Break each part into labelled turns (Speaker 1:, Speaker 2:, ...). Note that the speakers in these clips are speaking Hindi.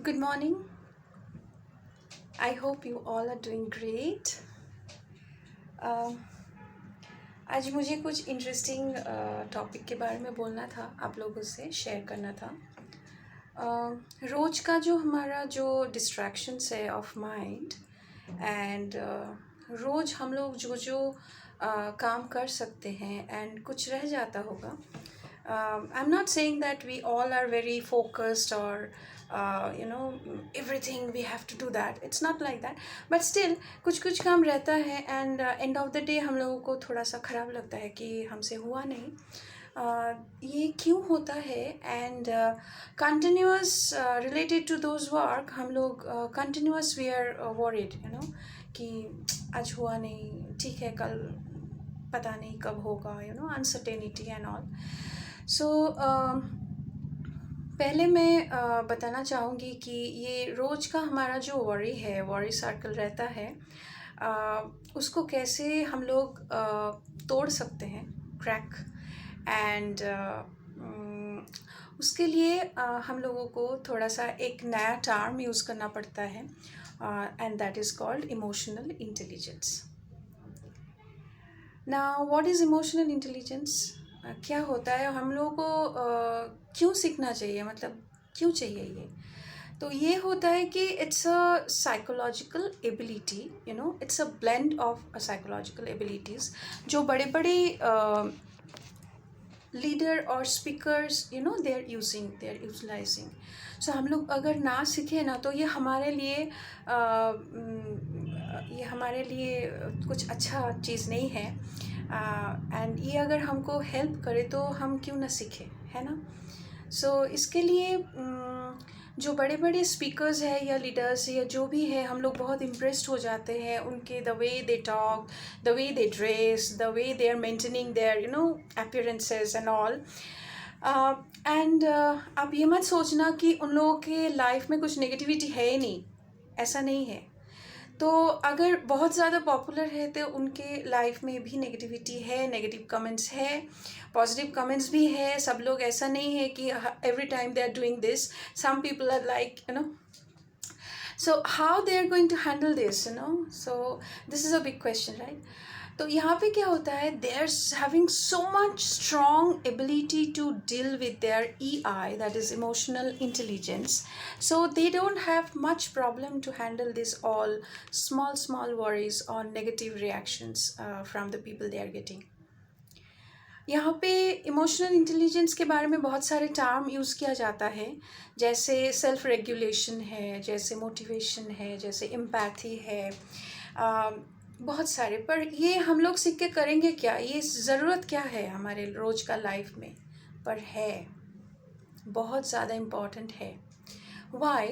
Speaker 1: Good morning. I hope you all are doing great. आज मुझे कुछ इंटरेस्टिंग टॉपिक के बारे में बोलना था, आप लोगों से शेयर करना था। रोज़ का जो हमारा जो डिस्ट्रैक्शंस है ऑफ माइंड एंड रोज़ हम लोग जो जो काम कर सकते हैं एंड कुछ रह जाता होगा. I'm not saying that we all are very focused or everything we have to do that. It's not like that. But still कुछ कुछ काम रहता है and end of the day हम लोगों को थोड़ा सा ख़राब लगता है कि हमसे हुआ नहीं. ये क्यों होता है and continuous related to those work हम लोग कंटिन्यूस वी आर वॉरिड कि आज हुआ नहीं, ठीक है कल पता नहीं कब होगा, अनसर्टेनिटी एंड ऑल. सो पहले मैं बताना चाहूँगी कि ये रोज़ का हमारा जो वॉरी है, वॉरी सर्कल रहता है, उसको कैसे हम लोग तोड़ सकते हैं, क्रैक. एंड उसके लिए हम लोगों को थोड़ा सा एक नया टर्म यूज़ करना पड़ता है and that is called emotional intelligence. Now what is emotional intelligence? क्या होता है, हम लोगों को क्यों सीखना चाहिए, मतलब क्यों चाहिए ये? तो ये होता है कि it's a psychological ability, it's a blend of psychological abilities जो बड़े बड़े लीडर और स्पीकर्स दे आर यूटिलाइजिंग. सो हम लोग अगर ना सीखें ना तो ये हमारे लिए कुछ अच्छा चीज़ नहीं है. एंड ये अगर हमको हेल्प करे तो हम क्यों ना सीखें, है ना. सो इसके लिए जो बड़े बड़े स्पीकर्स हैं या लीडर्स या जो भी है, हम लोग बहुत इम्प्रेस्ड हो जाते हैं उनके the way they talk, the way they dress, the way they are maintaining their appearances and all. And आप ये मत सोचना कि उन लोगों के लाइफ में कुछ नेगेटिविटी है ही नहीं, ऐसा नहीं है. तो अगर बहुत ज़्यादा पॉपुलर है तो उनके लाइफ में भी नेगेटिविटी है, नेगेटिव कमेंट्स है, पॉजिटिव कमेंट्स भी है. सब लोग ऐसा नहीं है कि every time they are doing this. Some people are like so how they are going to handle this, so this is a big question, right. तो यहाँ पे क्या होता है, they are having so much strong ability to deal with their EI, that is emotional intelligence. So they don't have much problem to handle this all small worries or negative reactions from the people they are getting. यहाँ पे इमोशनल इंटेलिजेंस के बारे में बहुत सारे टर्म यूज़ किया जाता है, जैसे सेल्फ रेगुलेशन है, जैसे मोटिवेशन है, जैसे एम्पैथी है, बहुत सारे. पर ये हम लोग सीख के करेंगे क्या, ये ज़रूरत क्या है हमारे रोज़ का लाइफ में, पर है बहुत ज़्यादा इम्पॉर्टेंट है. Why?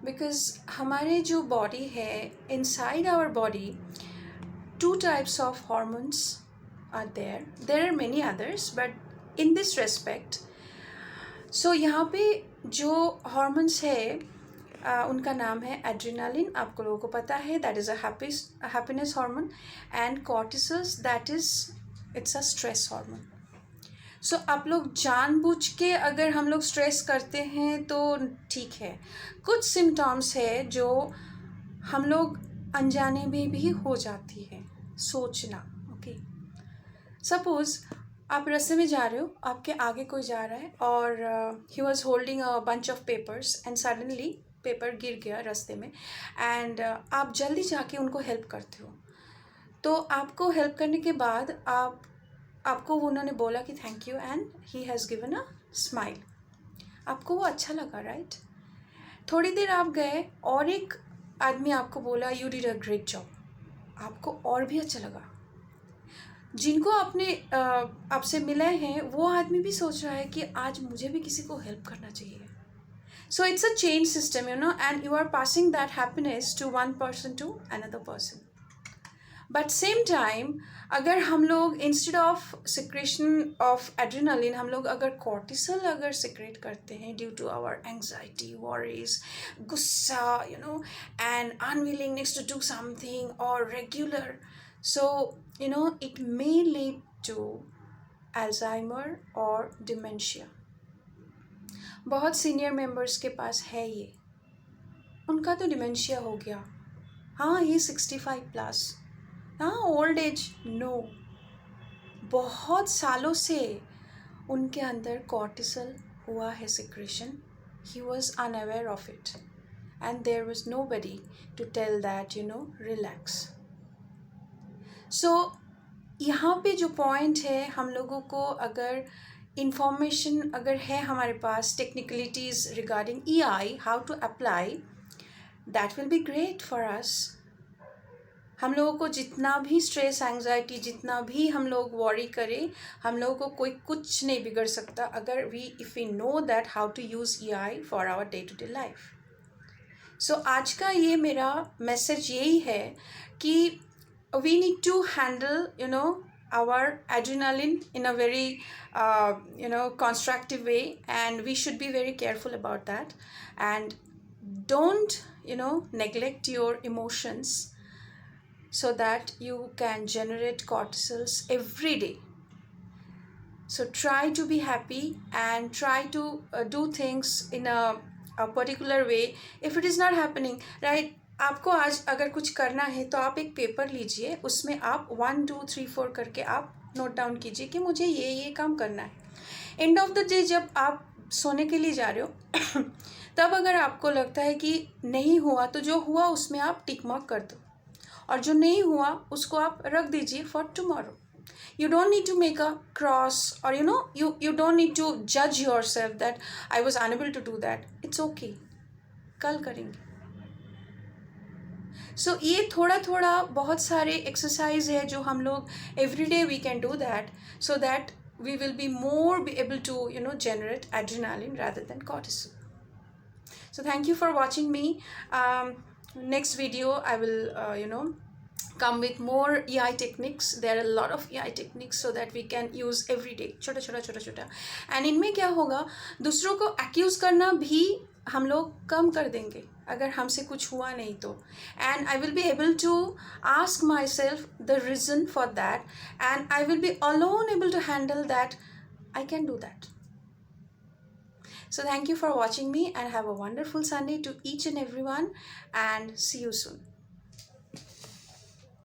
Speaker 1: Because हमारे जो बॉडी है, inside our body, 2 types of hormones are there. There are many others, but in this respect, so यहाँ पे जो hormones है उनका नाम है एड्रेनालिन, आपको लोगों को पता है, that is a happiness hormone, and cortisol, that is it's a stress hormone. सो आप लोग जानबूझ के अगर हम लोग स्ट्रेस करते हैं तो ठीक है. कुछ सिम्टम्स है जो हम लोग अनजाने में भी हो जाती है, सोचना. ओके, सपोज आप रास्ते में जा रहे हो, आपके आगे कोई जा रहा है और he was holding a bunch of papers and suddenly paper गिर गया रास्ते में एंड आप जल्दी जाके उनको हेल्प करते हो. तो आपको हेल्प करने के बाद आपको उन्होंने बोला कि thank you and he has given a smile. आपको वो अच्छा लगा, राइट. थोड़ी देर आप गए और एक आदमी आपको बोला you did a great job, आपको और भी अच्छा लगा. जिनको आपसे मिले हैं वो आदमी भी सोच रहा है कि आज मुझे भी किसी को हेल्प करना चाहिए. So it's a chain system, and you are passing that happiness to one person to another person. But same time अगर हम लोग instead of secretion of adrenaline हम लोग अगर कॉर्टिसोल अगर सिक्रेट करते हैं due to our anxiety, worries, गुस्सा, and unwillingness to do something और regular, so it may lead to Alzheimer और डिमेंशिया. बहुत सीनियर मेंबर्स के पास है ये. उनका तो डिमेंशिया हो गया, हाँ ही 65+, हाँ ओल्ड एज, नो, बहुत सालों से उनके अंदर कॉर्टिसोल हुआ है secretion, he was unaware of it and there was nobody to tell that relax. So यहाँ पे जो पॉइंट है, हम लोगों को अगर इंफॉर्मेशन अगर है हमारे पास, technicalities regarding EI, how to apply, that will be great for us. हम लोगों को जितना भी स्ट्रेस, एंग्जाइटी, जितना भी हम लोग वॉरी करें, हम लोगों को कोई कुछ नहीं बिगड़ सकता अगर if we know that how to use EI for our day to day life. So आज का ये मेरा मैसेज यही है कि we need to handle our adrenaline in a very constructive way, and we should be very careful about that, and don't neglect your emotions so that you can generate cortisols every day. So try to be happy and try to do things in a particular way. If it is not happening, right, आपको आज अगर कुछ करना है तो आप एक पेपर लीजिए, उसमें आप 1 2 3 4 करके आप नोट डाउन कीजिए कि मुझे ये काम करना है. एंड ऑफ द डे जब आप सोने के लिए जा रहे हो तब अगर आपको लगता है कि नहीं हुआ, तो जो हुआ उसमें आप टिक मार्क कर दो, और जो नहीं हुआ उसको आप रख दीजिए for tomorrow. You don't need to make a cross, or you don't need to judge yourself that I was unable to do that. It's okay, कल करेंगे. So ये थोड़ा बहुत सारे एक्सरसाइज है जो हम लोग every day we can do that, so that we will be more be able to generate adrenaline rather than cortisol. So thank you for watching me. Next video I will come with more EI techniques. There are a lot of EI techniques so that we can use every day, छोटा. And इनमें क्या होगा, दूसरों को accuse करना भी हम लोग कम कर देंगे अगर हमसे कुछ हुआ नहीं तो. And I will be able to ask myself the reason for that, and I will be alone able to handle that. I can do that. So thank you for watching me, and have a wonderful Sunday to each and everyone, and see you soon.